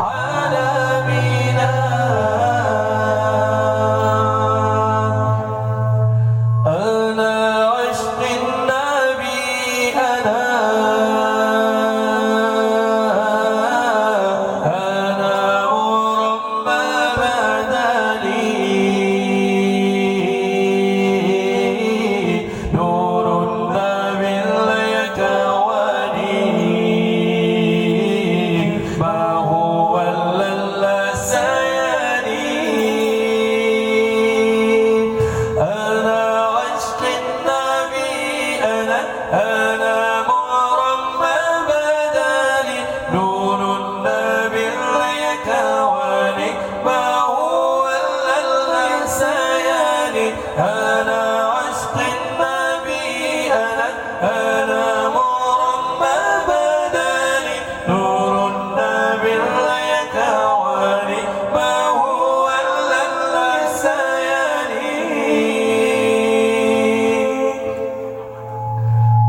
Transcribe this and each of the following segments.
عالمنا أنا عشق النبي أنا مربى بدني نور النبي اليكواني ما هو اللساني أنا عشق النبي أنا مربى بدني نور النبي اليكواني ما هو اللساني أنا عشق النبي أنا مربى بدني نور النبي اليكواني ما هو اللساني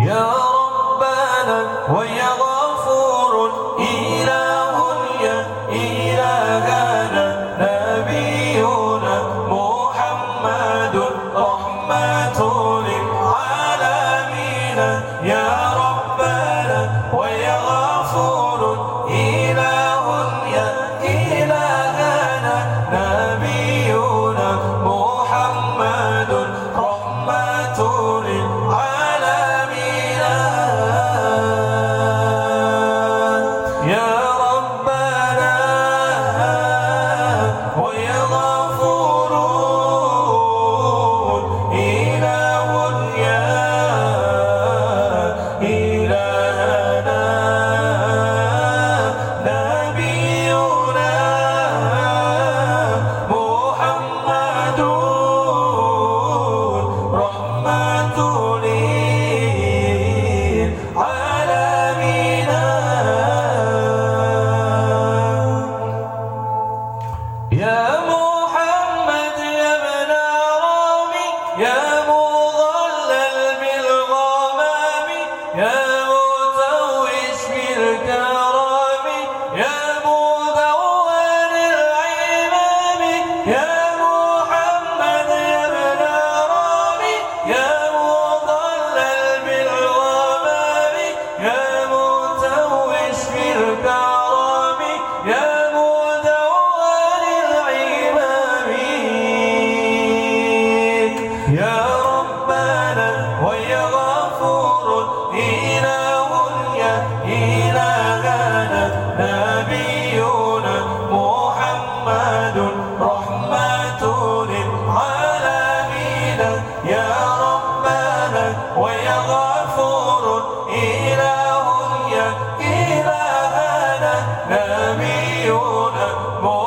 يا ربنا ويا غفور إله يا إلهنا نبينا محمد رحمة للعالمين يا ربنا ويا غفور إله يا إلهنا نبينا محمد رحمة للعالمين يا ربنا ويا غفور إله يا إلهنا نبينا محمد رحمة للعالمين يا محمد يا ابن رامي يا مظلل بالغمام يا متوج بالكرام يا مدون العمام يا محمد يا ابن رامي يا مظلل بالغمام يا متوج بالكرام يا مدون العمام يا ربنا ويا غفور إله يا إلهنا نبينا محمد رحمة للعالمين يا ربنا ويا غفور إله يا إلهنا نبينا محمد رحمة للعالمين يا ربنا ويا غفور إله يا إلهنا نبينا محمد رحمة للعالمين يا ربنا ويا غفور إله يا إلهنا نبينا محمد رحمة للعالمين يا ربنا ويا غفور إله يا إلهنا نبينا محمد رحمة للعالمين يا